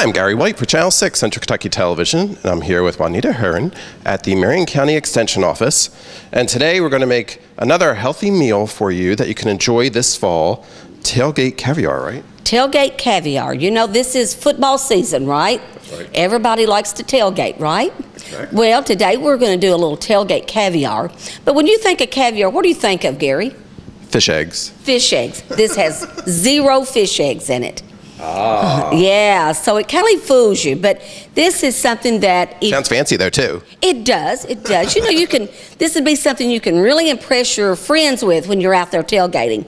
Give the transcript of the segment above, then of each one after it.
Hi, I'm Gary White for Channel 6 Central Kentucky Television, and I'm here with Juanita Hearn at the Marion County Extension Office. And today we're going to make another healthy meal for you that you can enjoy this fall, Tailgate Caviar, right? Tailgate Caviar. You know, this is football season, right? That's right. Everybody likes to tailgate, right? Correct. Well, today we're going to do a little Tailgate Caviar. But when you think of caviar, what do you think of, Gary? Fish eggs. Fish eggs. This has 0 fish eggs in it. Ah. Yeah, so it kind of fools you, but this is something that... Sounds fancy though, too. It does, it does. You know, this would be something you can really impress your friends with when you're out there tailgating.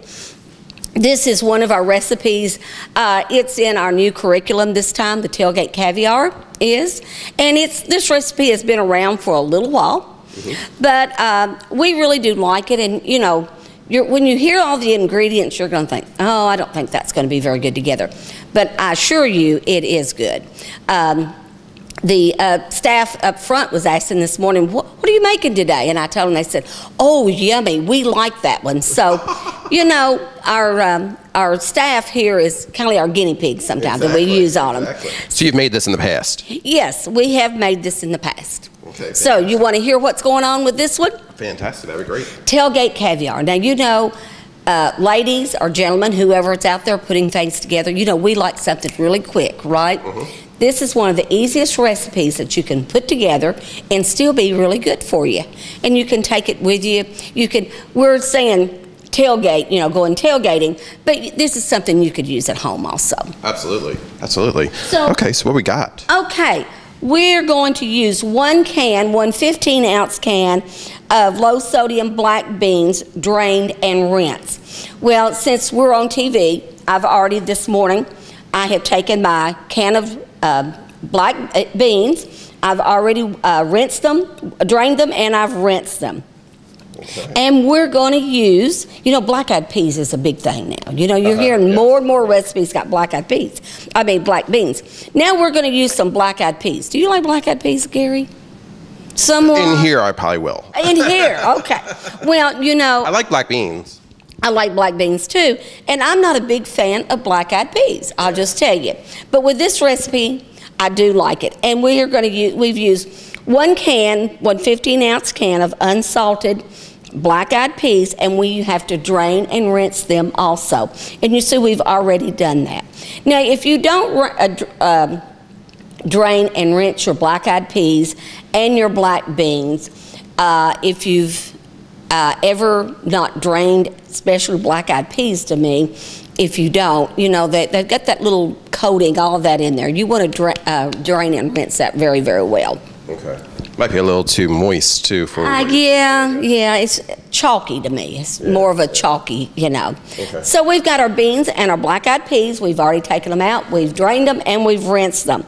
This is one of our recipes. It's in our new curriculum this time, the Tailgate Caviar is. And this recipe has been around for a little while, but we really do like it. And, you know, when you hear all the ingredients, you're going to think, oh, I don't think that's going to be very good together. But I assure you, it is good. The staff up front was asking this morning, what are you making today? And I told them, they said, oh, yummy, we like that one. So, you know, our staff here is kind of our guinea pigs sometimes that we use on them. Exactly. So you've made this in the past? Yes, we have made this in the past. Okay, so you want to hear what's going on with this one? Fantastic, that'd be great. Tailgate Caviar. Now, you know, ladies or gentlemen, whoever's out there putting things together, you know, we like something really quick, right? This is one of the easiest recipes that you can put together and still be really good for you. And you can take it with you. We're saying tailgate, you know, going tailgating, but this is something you could use at home also. Absolutely, absolutely. So, okay, so what we got? Okay, we're going to use one 15-ounce can of low-sodium black beans, drained and rinsed. Well, since we're on TV, this morning, I have taken my can of black beans. I've already rinsed them, drained them, and I've rinsed them. Okay. And we're going to use, you know, black-eyed peas is a big thing now. You know, you're hearing more and more recipes got black-eyed peas. I mean, black beans. Now we're going to use some black-eyed peas. Do you like black-eyed peas, Gary? Someone? In here, I probably will. In here, okay. Well, you know. I like black beans. I like black beans too, and I'm not a big fan of black-eyed peas, I'll just tell you. But with this recipe, I do like it. And we've used one 15-ounce can of unsalted black-eyed peas, and we have to drain and rinse them also. And you see we've already done that. Now, if you don't drain and rinse your black-eyed peas and your black beans, if you've ever not drained, especially black-eyed peas to me, if you don't, you know, they've got that little coating, all of that in there. You want to drain and rinse that very, very well. Okay. Might be a little too moist, too. For yeah, it's chalky to me. It's more of a chalky, you know. Okay. So we've got our beans and our black-eyed peas. We've already taken them out. We've drained them, and we've rinsed them.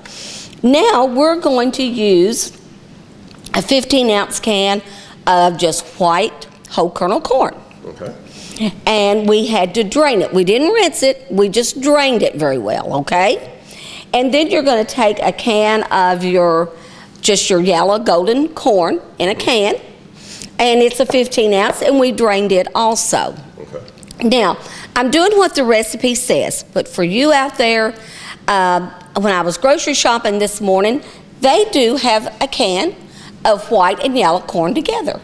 Now we're going to use a 15-ounce can of just white whole kernel corn. Okay. And we had to drain it. We didn't rinse it. We just drained it very well, okay? And then you're going to take a can of your yellow golden corn in a can, and it's a 15-ounce, and we drained it also. Okay. Now, I'm doing what the recipe says, but for you out there, when I was grocery shopping this morning, they do have a can of white and yellow corn together.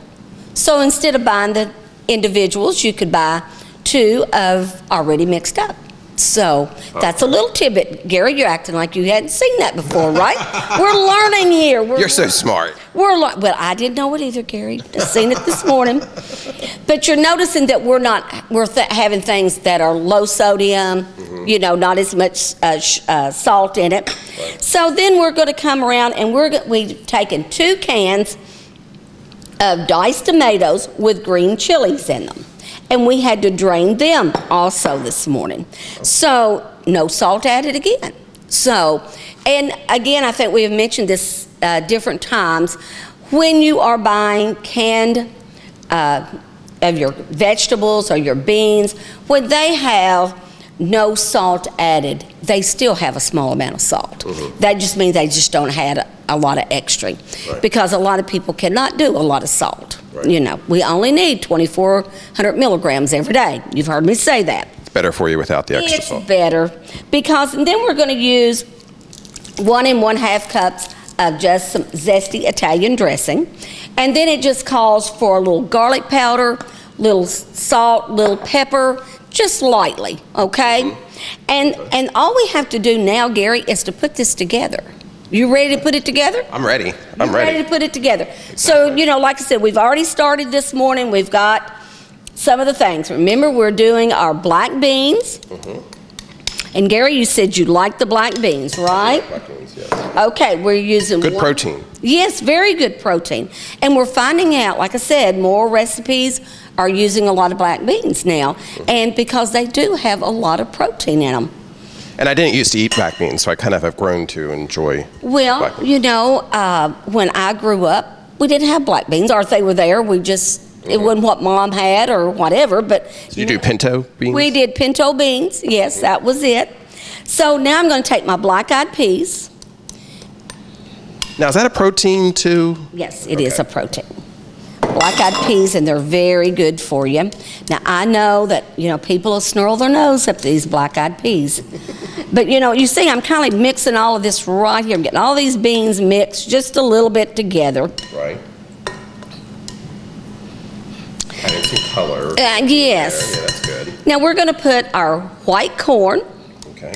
So instead of buying the individuals, you could buy 2 of already mixed up. So that's a little tidbit. Gary, you're acting like you hadn't seen that before, right? We're learning here. You're so smart. Well, I didn't know it either, Gary. Just seen it this morning. But you're noticing that we're having things that are low sodium, you know, not as much salt in it. Right. So then we're going to come around and we've taken 2 cans of diced tomatoes with green chilies in them. And we had to drain them also this morning. So no salt added again. So, and again, I think we have mentioned this different times. When you are buying canned of your vegetables or your beans, when they have no salt added, they still have a small amount of salt. That just means they just don't add a lot of extra. Right. Because a lot of people cannot do a lot of salt. Right. You know, we only need 2,400 milligrams every day. You've heard me say that. It's better for you without the extra salt. It's better because, and then we're going to use 1 1/2 cups of just some zesty Italian dressing. And then it just calls for a little garlic powder, little salt, little pepper, just lightly, okay? And all we have to do now, Gary, is to put this together. You ready to put it together? I'm ready. I'm ready to put it together. Exactly. So, you know, like I said, we've already started this morning. We've got some of the things. Remember, we're doing our black beans. And Gary, you said you like the black beans, right? Black beans, yes. Okay, we're using good protein. Yes, very good protein. And we're finding out, like I said, more recipes are using a lot of black beans now, and because they do have a lot of protein in them. And I didn't used to eat black beans, so I kind of have grown to enjoy black beans. You know, when I grew up, we didn't have black beans, or if they were there, we just, it wasn't what Mom had or whatever. But so you do pinto beans? We did pinto beans, yes, that was it. So now I'm going to take my black-eyed peas. Now, is that a protein too? Yes, it is a protein. Black-eyed peas, and they're very good for you. Now, I know that, you know, people will snarl their nose up these black-eyed peas. But, you know, you see, I'm kind of mixing all of this right here. I'm getting all these beans mixed just a little bit together. Right. Adding some color. Yes. Yeah, that's good. Now, we're going to put our white corn. Okay.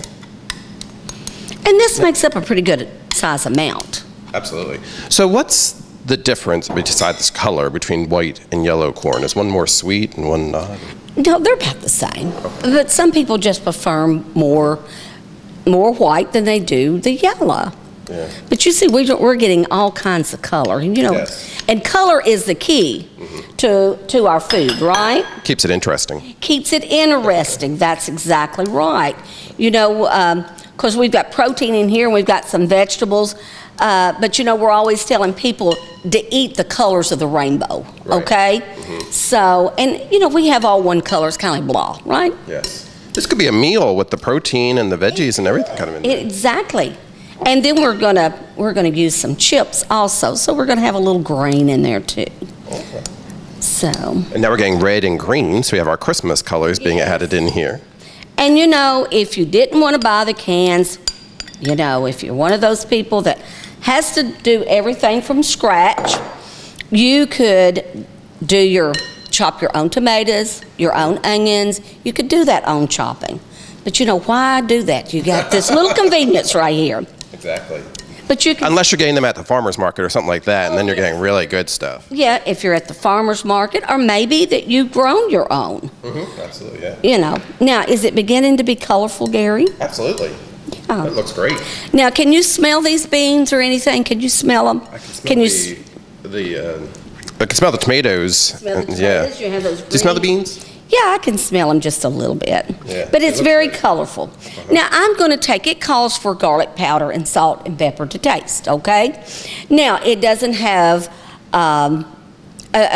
And this makes up a pretty good size amount. Absolutely. So what's the difference, besides this color, between white and yellow corn? Is one more sweet and one not? No, they're about the same. Okay. But some people just prefer more white than they do the yellow. Yeah. But you see, we're getting all kinds of color, you know. Yes. And color is the key to our food, right? Keeps it interesting. Keeps it interesting. That's exactly right. You know, because we've got protein in here and we've got some vegetables. But, you know, we're always telling people to eat the colors of the rainbow, okay? So, and, you know, we have all one color. It's kind of like blah, right? Yes. This could be a meal with the protein and the veggies and everything kind of in there. Exactly. And then we're gonna use some chips also. So we're gonna have a little grain in there too. Okay. So. And now we're getting red and green, so we have our Christmas colors being added in here. And you know, if you didn't want to buy the cans, you know, if you're one of those people that has to do everything from scratch, you could chop your own tomatoes, your own onions. You could do that own chopping. But you know, why do that? You got this little convenience right here. Exactly. But you can, unless you're getting them at the farmer's market or something like that, and then you're getting really good stuff. Yeah, if you're at the farmer's market, or maybe that you've grown your own. Absolutely, yeah. You know. Now, is it beginning to be colorful, Gary? Absolutely. Yeah. It looks great. Now, can you smell these beans or anything? Can you smell them? I can smell I can smell the tomatoes. Smell the tomatoes? Yeah. You have those Do you smell the beans? Yeah, I can smell them just a little bit. Yeah, but it's very great. colorful. Now, I'm going to take, it calls for garlic powder and salt and pepper to taste, okay? Now, it doesn't have a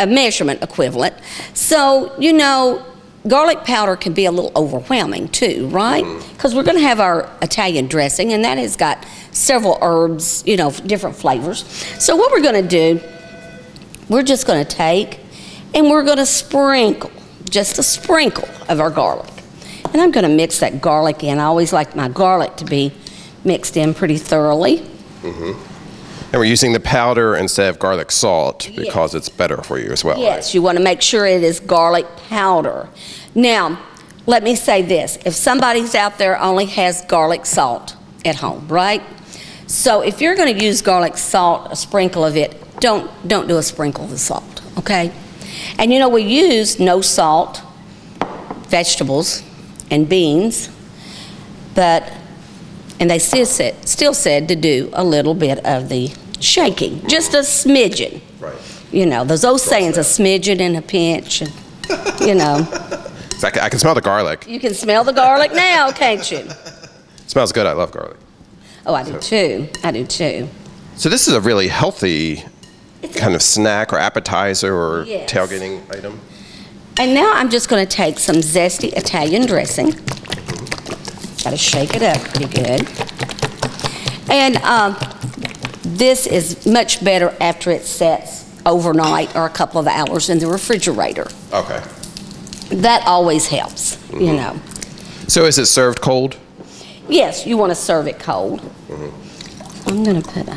measurement equivalent. So, you know, garlic powder can be a little overwhelming too, right? Because we're going to have our Italian dressing, and that has got several herbs, you know, different flavors. So what we're going to do, we're just going to take and we're going to sprinkle, just a sprinkle of our garlic. And I'm going to mix that garlic in. I always like my garlic to be mixed in pretty thoroughly. And we're using the powder instead of garlic salt because it's better for you as well. Yes, right? you want to make sure it is garlic powder. Now, let me say this. If somebody's out there only has garlic salt at home, right? So if you're going to use garlic salt, a sprinkle of it, don't do a sprinkle of the salt, okay? And you know, we use no salt vegetables and beans, and they still said to do a little bit of the shaking, just a smidgen. Right. You know, those old sayings, a smidgen and a pinch, and, you know. So I can smell the garlic. You can smell the garlic now, can't you? Smells good. I love garlic. Oh, I do too. I do too. So this is a really healthy kind of snack or appetizer or Yes. tailgating item. And now I'm just going to take some zesty Italian dressing. Got to shake it up pretty good. And this is much better after it sets overnight or a couple of hours in the refrigerator. Okay. That always helps, you know. So is it served cold? Yes, you want to serve it cold. I'm going to put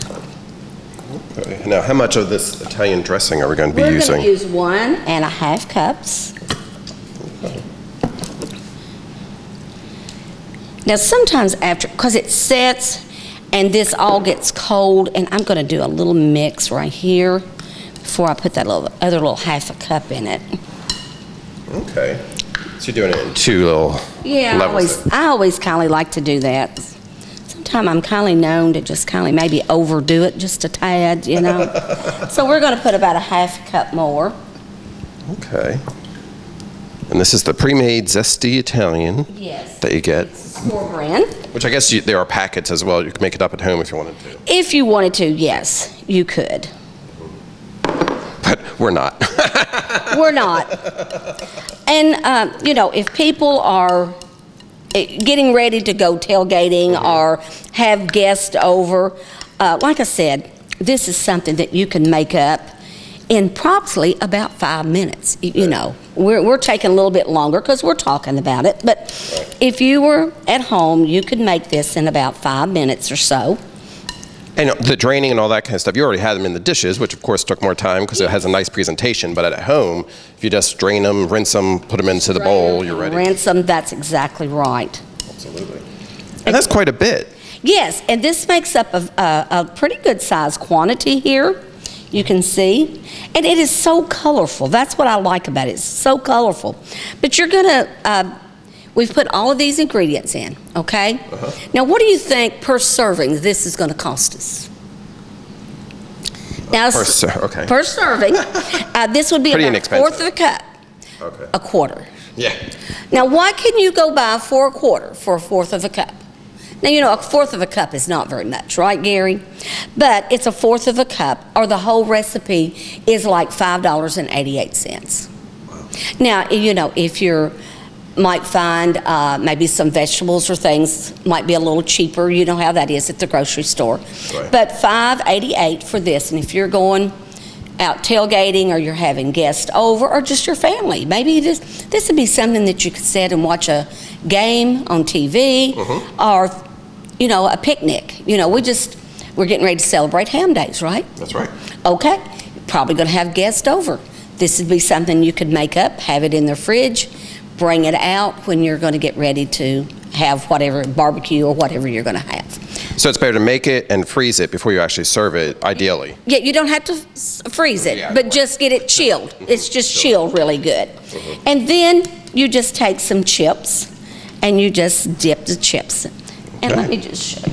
Okay. Now, how much of this Italian dressing are we going to be using? We're going to use 1.5 cups. Now, sometimes after, because it sets and this all gets cold, and I'm going to do a little mix right here before I put that other little 1/2 cup in it. Okay. So you're doing it in 2 little levels. I always kind of like to do that. Sometimes I'm kind of known to just kind of maybe overdo it just a tad, you know. So we're going to put about a 1/2 cup more. Okay. And this is the pre-made zesty Italian that you get. Store brand. Which I guess there are packets as well. You can make it up at home if you wanted to. If you wanted to, yes, you could. But we're not. We're not. And, you know, if people are getting ready to go tailgating or have guests over, like I said, this is something that you can make up in probably about 5 minutes. You know, we're taking a little bit longer because we're talking about it, but if you were at home, you could make this in about 5 minutes or so. And the draining and all that kind of stuff, you already had them in the dishes, which of course took more time because it has a nice presentation, but at home, if you just drain them, rinse them, put them into the bowl, you're ready. Rinse them, that's exactly right. Absolutely. And that's quite a bit. Yes, and this makes up a pretty good size quantity here. You can see, and it is so colorful. That's what I like about it. It's so colorful. But you're gonna, we've put all of these ingredients in, okay? Now, what do you think per serving this is gonna cost us? Now, Per serving, this would be pretty about 1/4 of a cup, a quarter. Yeah. Now, why can you go buy for a quarter for 1/4 of a cup? Now, you know, 1/4 of a cup is not very much, right, Gary? But it's 1/4 of a cup, or the whole recipe is like $5.88. Wow. Now, you know, if you might find maybe some vegetables or things might be a little cheaper. You know how that is at the grocery store. Right. But $5.88 for this, and if you're going out tailgating or you're having guests over or just your family, maybe this would be something that you could sit and watch a game on TV or, you know, a picnic. You know, we're getting ready to celebrate Ham Days, right? That's right. Okay, probably going to have guests over. This would be something you could make up, have it in the fridge, bring it out when you're going to get ready to have whatever, barbecue or whatever you're going to have. So it's better to make it and freeze it before you actually serve it, ideally. Yeah, you don't have to freeze it, but just get it chilled. It's just chilled really good. And then you just take some chips and you just dip the chips. And let me just show you.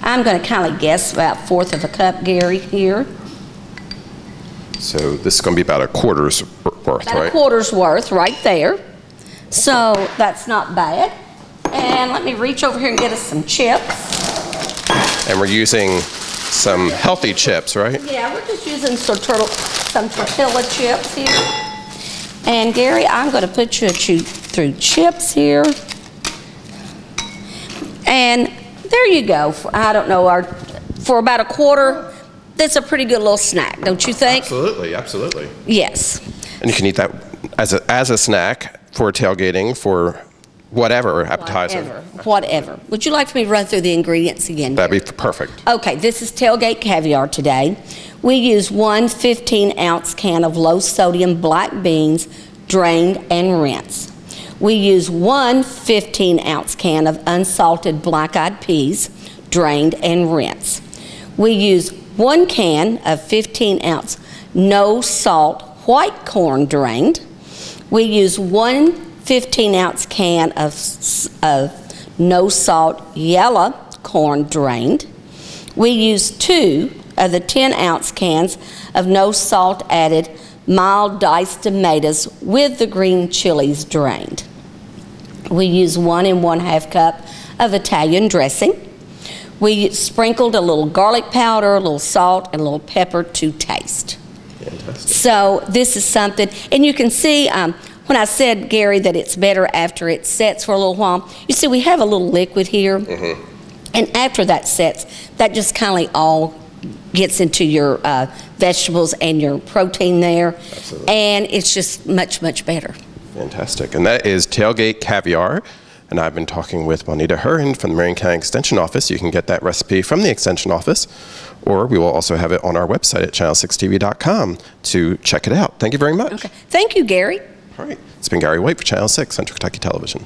I'm going to kind of guess about 1/4 of a cup, Gary, here. So this is going to be about a quarter's worth, about a quarter's worth right there. So that's not bad. And let me reach over here and get us some chips. And we're using some healthy chips, right? Yeah, we're just using some tortilla chips here. And Gary, I'm going to put you through chips here. And there you go. I don't know, for about a quarter, that's a pretty good little snack, don't you think? Absolutely, absolutely. Yes. And you can eat that as a snack for tailgating, for whatever appetizer. Whatever. Would you like for me to run through the ingredients again? That'd be perfect. Okay, this is Tailgate Caviar today. We use 1 15-ounce can of low-sodium black beans, drained and rinsed. We use 1 15-ounce can of unsalted black-eyed peas, drained and rinsed. We use 1 can of 15-ounce no-salt white corn, drained. We use 1 15-ounce can of no-salt yellow corn, drained. We use 2 of the 10-ounce cans of no-salt added mild diced tomatoes with the green chilies, drained. We use 1 1/2 cup of Italian dressing. We sprinkled a little garlic powder, a little salt, and a little pepper to taste. Fantastic. So this is something, and you can see when I said, Gary, that it's better after it sets for a little while, you see we have a little liquid here, and after that sets, that just kind of all gets into your vegetables and your protein there. Absolutely. And it's just much, much better. Fantastic. And that is Tailgate Caviar. and I've been talking with Juanita Herron from the Marion County Extension Office. You can get that recipe from the Extension Office, or we will also have it on our website at channel6tv.com to check it out. Thank you very much. Okay. Thank you, Gary. All right. It's been Gary White for Channel 6 Central Kentucky Television.